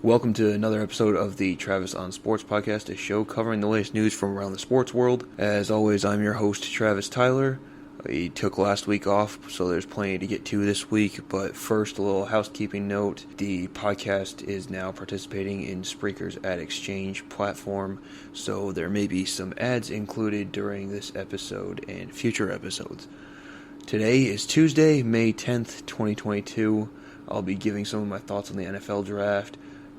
Welcome to another episode of the Travis on Sports podcast, a show covering the latest news from around the sports world. As always, I'm your host, Travis Tyler. We took last week off, so there's plenty to get to this week. But first, a little housekeeping note. The podcast is now participating in Spreaker's Ad Exchange platform, so there may be some ads included during this episode and future episodes. Today is Tuesday, May 10th, 2022. I'll be giving some of my thoughts on the NFL draft.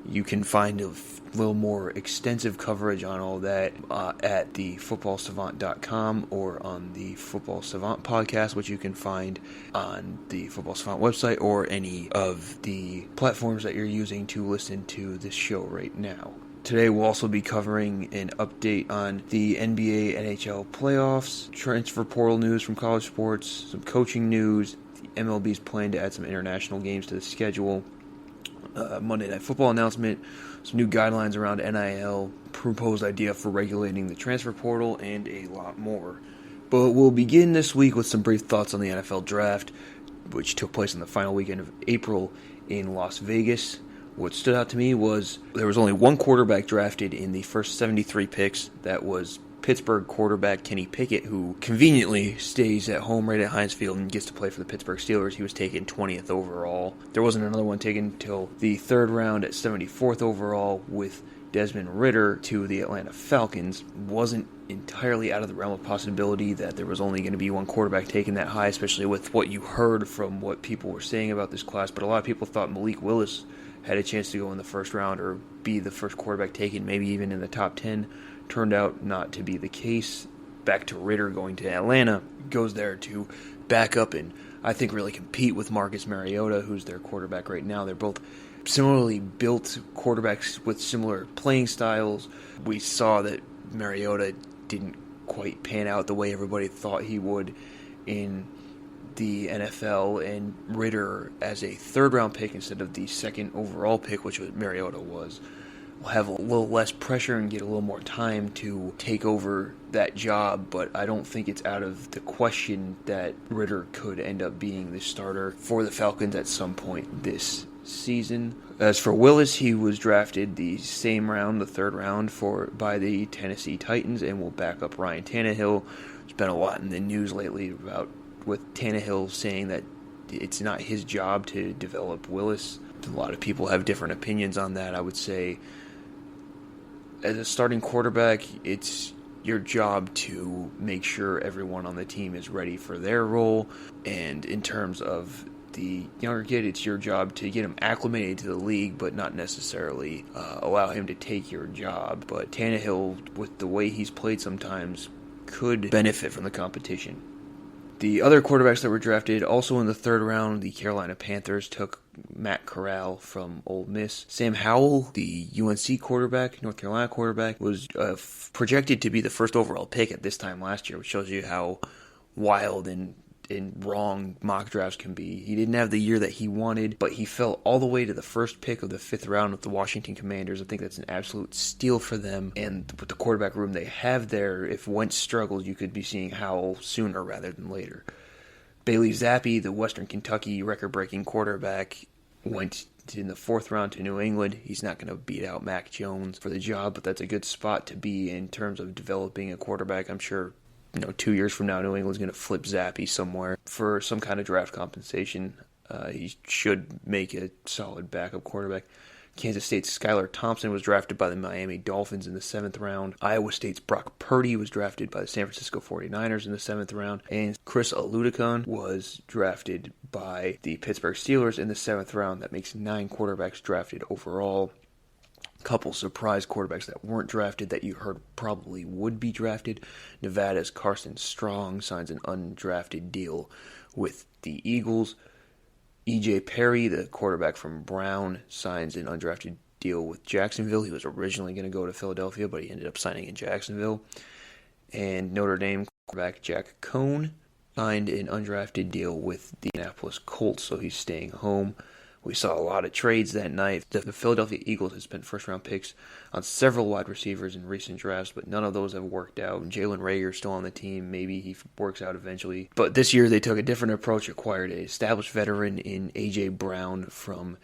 You can find a little more extensive coverage on all that at thefootballsavant.com or on the Football Savant podcast, which you can find on the Football Savant website or any of the platforms that you're using to listen to this show right now. Today we'll also be covering an update on the NBA NHL playoffs, transfer portal news from college sports, some coaching news, the MLB's plan to add some international games to the schedule, Monday Night Football announcement, some new guidelines around NIL, proposed idea for regulating the transfer portal, and a lot more. But we'll begin this week with some brief thoughts on the NFL draft, which took place on the final weekend of April in Las Vegas. What stood out to me was there was only one quarterback drafted in the first 73 picks. That was Pittsburgh quarterback Kenny Pickett, who conveniently stays at home right at Heinz Field and gets to play for the Pittsburgh Steelers. He was taken 20th overall. There wasn't another one taken until the third round at 74th overall with Desmond Ridder to the Atlanta Falcons. Wasn't entirely out of the realm of possibility that there was only going to be one quarterback taken that high, especially with what you heard from what people were saying about this class. But a lot of people thought Malik Willis had a chance to go in the first round or be the first quarterback taken, maybe even in the top 10. Turned out not to be the case. Back to Ridder going to Atlanta. Goes there to back up and I think really compete with Marcus Mariota, who's their quarterback right now. They're both similarly built quarterbacks with similar playing styles. We saw that Mariota didn't quite pan out the way everybody thought he would in the NFL, and Ridder as a third-round pick instead of the second overall pick, which Mariota was, will have a little less pressure and get a little more time to take over that job, but I don't think it's out of the question that Ridder could end up being the starter for the Falcons at some point this season. As for Willis, he was drafted the same round, the third round, by the Tennessee Titans, and will back up Ryan Tannehill. There's been a lot in the news lately with Tannehill saying that it's not his job to develop Willis. A lot of people have different opinions on that. I would say as a starting quarterback, it's your job to make sure everyone on the team is ready for their role. And in terms of the younger kid, it's your job to get him acclimated to the league, but not necessarily allow him to take your job. But Tannehill, with the way he's played sometimes, could benefit from the competition. The other quarterbacks that were drafted, also in the third round, the Carolina Panthers took Matt Corral from Ole Miss. Sam Howell, the UNC quarterback, North Carolina quarterback, was projected to be the first overall pick at this time last year, which shows you how wild and wrong mock drafts can be. He didn't have the year that he wanted, but he fell all the way to the first pick of the fifth round with the Washington Commanders. I think that's an absolute steal for them. And with the quarterback room they have there, if Wentz struggles, you could be seeing Howell sooner rather than later. Bailey Zappi, the Western Kentucky record-breaking quarterback, went in the fourth round to New England. He's not going to beat out Mac Jones for the job, but that's a good spot to be in terms of developing a quarterback. I'm sure 2 years from now, New England's going to flip Zappi somewhere for some kind of draft compensation. He should make a solid backup quarterback. Kansas State's Skylar Thompson was drafted by the Miami Dolphins in the 7th round. Iowa State's Brock Purdy was drafted by the San Francisco 49ers in the 7th round. And Chris Oludekun was drafted by the Pittsburgh Steelers in the 7th round. That makes 9 quarterbacks drafted overall. Couple surprise quarterbacks that weren't drafted that you heard probably would be drafted. Nevada's Carson Strong signs an undrafted deal with the Eagles. E.J. Perry, the quarterback from Brown, signs an undrafted deal with Jacksonville. He was originally going to go to Philadelphia, but he ended up signing in Jacksonville. And Notre Dame quarterback Jack Cohn signed an undrafted deal with the Indianapolis Colts, so he's staying home. We saw a lot of trades that night. The Philadelphia Eagles have spent first-round picks on several wide receivers in recent drafts, but none of those have worked out. Jalen Reagor's still on the team. Maybe he works out eventually. But this year they took a different approach, acquired an established veteran in A.J. Brown from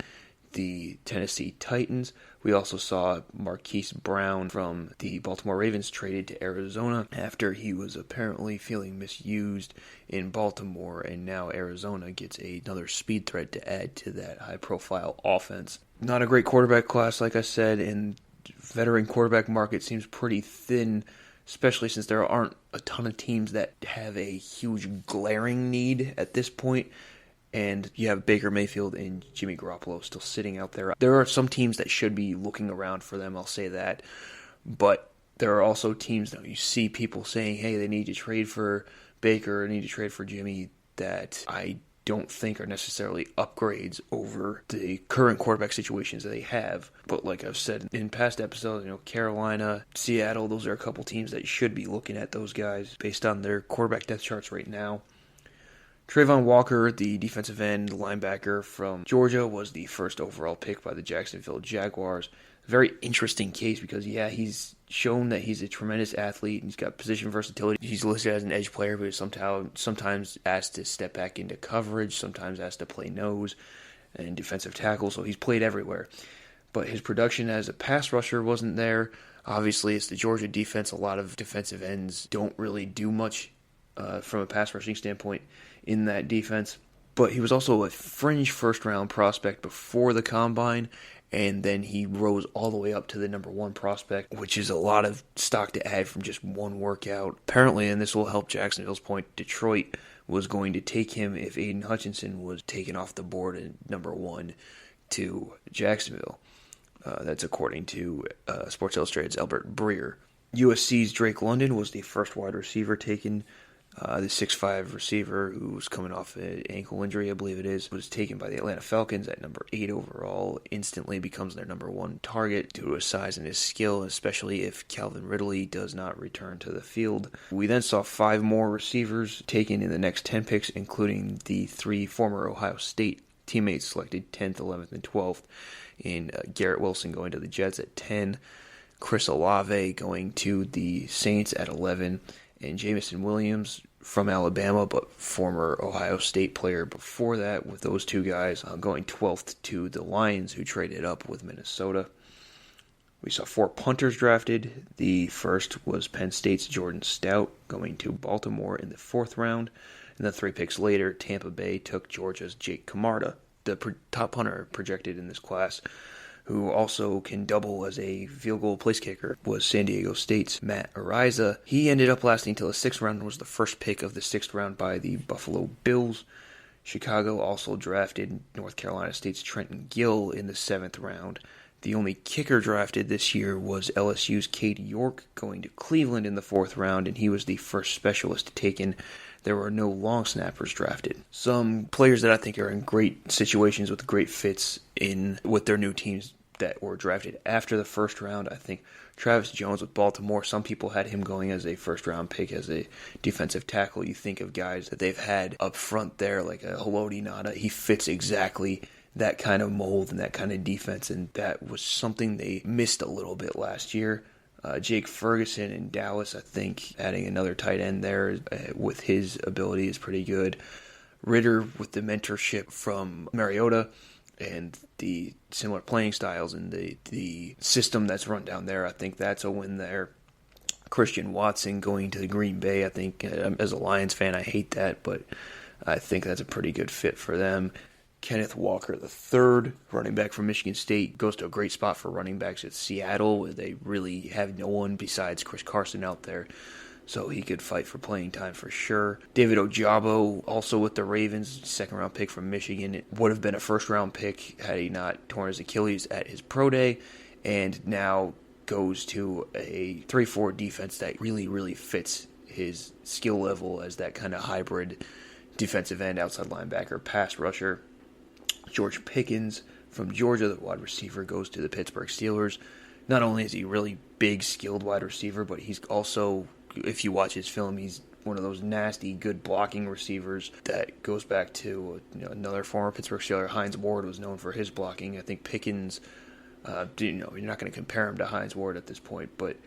the Tennessee Titans. We also saw Marquise Brown from the Baltimore Ravens traded to Arizona after he was apparently feeling misused in Baltimore, and now Arizona gets another speed threat to add to that high-profile offense. Not a great quarterback class, like I said, and veteran quarterback market seems pretty thin, especially since there aren't a ton of teams that have a huge glaring need at this point. And you have Baker Mayfield and Jimmy Garoppolo still sitting out there. There are some teams that should be looking around for them, I'll say that. But there are also teams that you see people saying, hey, they need to trade for Baker, they need to trade for Jimmy, that I don't think are necessarily upgrades over the current quarterback situations that they have. But like I've said in past episodes, Carolina, Seattle, those are a couple teams that should be looking at those guys based on their quarterback depth charts right now. Trayvon Walker, the defensive end linebacker from Georgia, was the first overall pick by the Jacksonville Jaguars. Very interesting case because, he's shown that he's a tremendous athlete. He's got position versatility. He's listed as an edge player, but he's sometimes asked to step back into coverage, sometimes asked to play nose and defensive tackle, so he's played everywhere. But his production as a pass rusher wasn't there. Obviously, it's the Georgia defense. A lot of defensive ends don't really do much from a pass rushing standpoint in that defense. But he was also a fringe first-round prospect before the Combine, and then he rose all the way up to the number one prospect, which is a lot of stock to add from just one workout. Apparently, and this will help Jacksonville's point, Detroit was going to take him if Aiden Hutchinson was taken off the board at number one to Jacksonville. That's according to Sports Illustrated's Albert Breer. USC's Drake London was the first wide receiver taken. The 6'5 receiver who was coming off an ankle injury, I believe it is, was taken by the Atlanta Falcons at number 8 overall, instantly becomes their number one target due to his size and his skill, especially if Calvin Ridley does not return to the field. We then saw 5 more receivers taken in the next 10 picks, including the 3 former Ohio State teammates selected 10th, 11th, and 12th, in Garrett Wilson going to the Jets at 10, Chris Olave going to the Saints at 11, and Jamison Williams from Alabama, but former Ohio State player before that, with those two guys going 12th to the Lions, who traded up with Minnesota. We saw 4 punters drafted. The first was Penn State's Jordan Stout going to Baltimore in the 4th round. And then 3 picks later, Tampa Bay took Georgia's Jake Camarda, the top punter projected in this class, who also can double as a field goal place kicker, was San Diego State's Matt Ariza. He ended up lasting till the 6th round and was the first pick of the 6th round by the Buffalo Bills. Chicago also drafted North Carolina State's Trenton Gill in the 7th round. The only kicker drafted this year was LSU's Cade York going to Cleveland in the 4th round, and he was the first specialist taken. There were no long snappers drafted. Some players that I think are in great situations with great fits with their new teams that were drafted after the 1st round. I think Travis Jones with Baltimore, some people had him going as a 1st-round pick as a defensive tackle. You think of guys that they've had up front there, like a Haloti Ngata. He fits exactly that kind of mold and that kind of defense, and that was something they missed a little bit last year. Jake Ferguson in Dallas, I think adding another tight end there with his ability is pretty good. Ritter with the mentorship from Mariota and the similar playing styles and the system that's run down there, I think that's a win there. Christian Watson going to Green Bay, I think as a Lions fan I hate that, but I think that's a pretty good fit for them. Kenneth Walker III, running back from Michigan State, goes to a great spot for running backs at Seattle, where they really have no one besides Chris Carson out there, so he could fight for playing time for sure. David Ojabo, also with the Ravens, 2nd-round pick from Michigan. It would have been a 1st-round pick had he not torn his Achilles at his pro day, and now goes to a 3-4 defense that really, really fits his skill level as that kind of hybrid defensive end, outside linebacker, pass rusher. George Pickens from Georgia, the wide receiver, goes to the Pittsburgh Steelers. Not only is he really big, skilled wide receiver, but he's also, if you watch his film, he's one of those nasty, good blocking receivers that goes back to another former Pittsburgh Steeler. Hines Ward was known for his blocking. I think Pickens, you're not going to compare him to Hines Ward at this point, but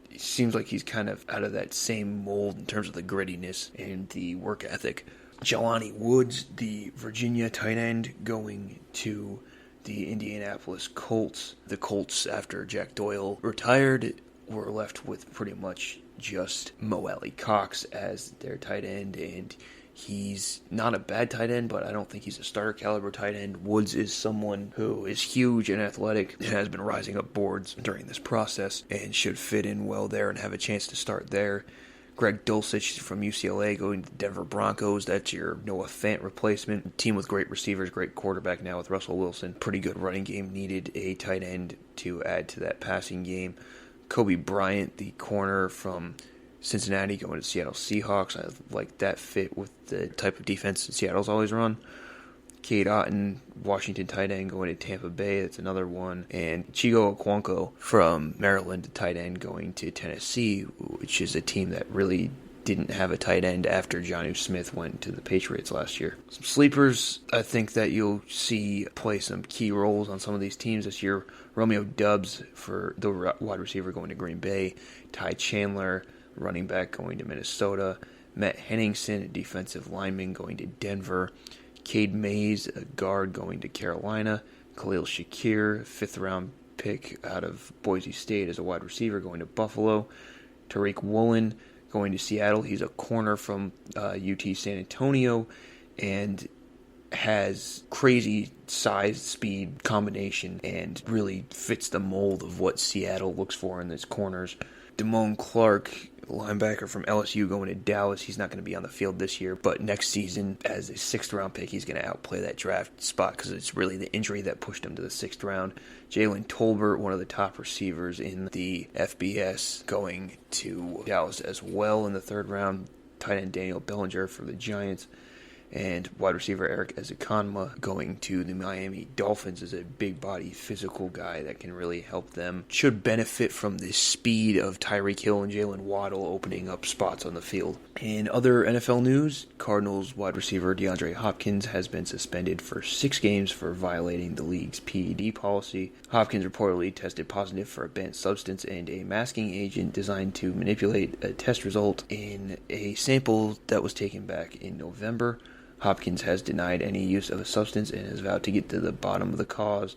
it seems like he's kind of out of that same mold in terms of the grittiness and the work ethic. Jelani Woods, the Virginia tight end, going to the Indianapolis Colts. The Colts, after Jack Doyle retired, were left with pretty much just Mo Alley-Cox as their tight end, and he's not a bad tight end, but I don't think he's a starter caliber tight end. Woods is someone who is huge and athletic and has been rising up boards during this process and should fit in well there and have a chance to start there. Greg Dulcich from UCLA going to the Denver Broncos. That's your Noah Fant replacement. Team with great receivers, great quarterback now with Russell Wilson. Pretty good running game. Needed a tight end to add to that passing game. Kobe Bryant, the corner from Cincinnati, going to Seattle Seahawks. I like that fit with the type of defense that Seattle's always run. Cade Otton, Washington tight end, going to Tampa Bay. That's another one. And Chigo Okonkwo from Maryland, tight end, going to Tennessee, which is a team that really didn't have a tight end after Jonnu Smith went to the Patriots last year. Some sleepers I think that you'll see play some key roles on some of these teams this year. Romeo Doubs for the wide receiver going to Green Bay. Ty Chandler, running back, going to Minnesota. Matt Henningsen, a defensive lineman, going to Denver. Cade Mays, a guard, going to Carolina. Khalil Shakir, fifth-round pick out of Boise State as a wide receiver, going to Buffalo. Tariq Woolen, going to Seattle. He's a corner from UT San Antonio and has crazy size, speed combination and really fits the mold of what Seattle looks for in its corners. Damone Clark, linebacker from LSU, going to Dallas. He's not going to be on the field this year, but next season, as a sixth-round pick, he's going to outplay that draft spot because it's really the injury that pushed him to the sixth round. Jalen Tolbert, one of the top receivers in the FBS, going to Dallas as well in the third round. Tight end Daniel Bellinger for the Giants. And wide receiver Eric Ezekanma going to the Miami Dolphins is a big-body, physical guy that can really help them. Should benefit from the speed of Tyreek Hill and Jalen Waddle opening up spots on the field. In other NFL news, Cardinals wide receiver DeAndre Hopkins has been suspended for 6 games for violating the league's PED policy. Hopkins reportedly tested positive for a banned substance and a masking agent designed to manipulate a test result in a sample that was taken back in November. Hopkins has denied any use of a substance and has vowed to get to the bottom of the cause.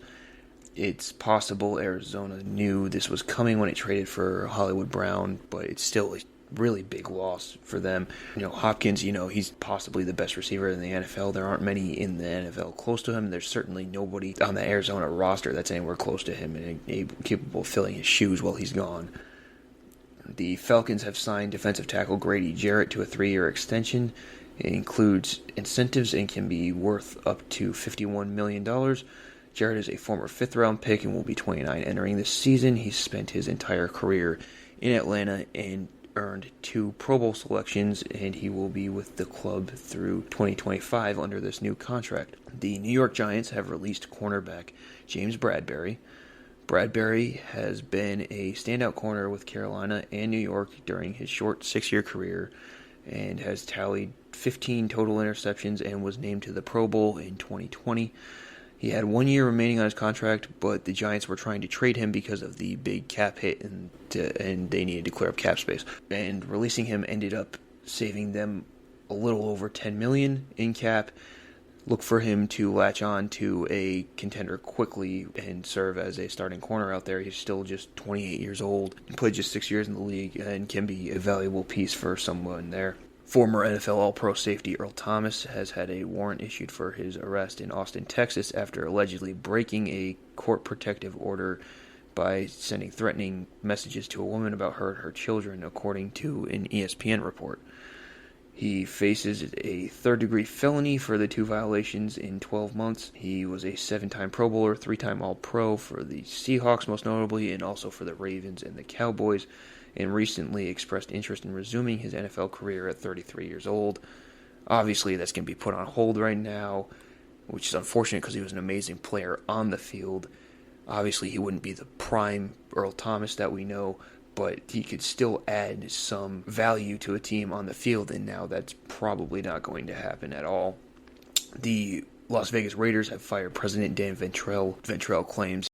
It's possible Arizona knew this was coming when it traded for Hollywood Brown, but it's still a really big loss for them. Hopkins, he's possibly the best receiver in the NFL. There aren't many in the NFL close to him. There's certainly nobody on the Arizona roster that's anywhere close to him and capable of filling his shoes while he's gone. The Falcons have signed defensive tackle Grady Jarrett to a 3-year extension. It includes incentives and can be worth up to $51 million. Jarrett is a former 5th-round pick and will be 29 entering this season. He's spent his entire career in Atlanta and earned 2 Pro Bowl selections, and he will be with the club through 2025 under this new contract. The New York Giants have released cornerback James Bradberry. Bradberry has been a standout corner with Carolina and New York during his short 6-year career and has tallied 15 total interceptions and was named to the Pro Bowl in 2020. He had 1 year remaining on his contract, but the Giants were trying to trade him because of the big cap hit, and they needed to clear up cap space. And releasing him ended up saving them a little over $10 million in cap. Look for him to latch on to a contender quickly and serve as a starting corner out there. He's still just 28 years old, played just 6 years in the league, and can be a valuable piece for someone there. Former NFL All-Pro safety Earl Thomas has had a warrant issued for his arrest in Austin, Texas, after allegedly breaking a court protective order by sending threatening messages to a woman about her and her children, according to an ESPN report. He faces a 3rd-degree felony for the 2 violations in 12 months. He was a 7-time Pro Bowler, 3-time All-Pro for the Seahawks most notably, and also for the Ravens and the Cowboys, and recently expressed interest in resuming his NFL career at 33 years old. Obviously, that's going to be put on hold right now, which is unfortunate because he was an amazing player on the field. Obviously, he wouldn't be the prime Earl Thomas that we know, but he could still add some value to a team on the field, and now that's probably not going to happen at all. The Las Vegas Raiders have fired President Dan Ventrell. Ventrell claims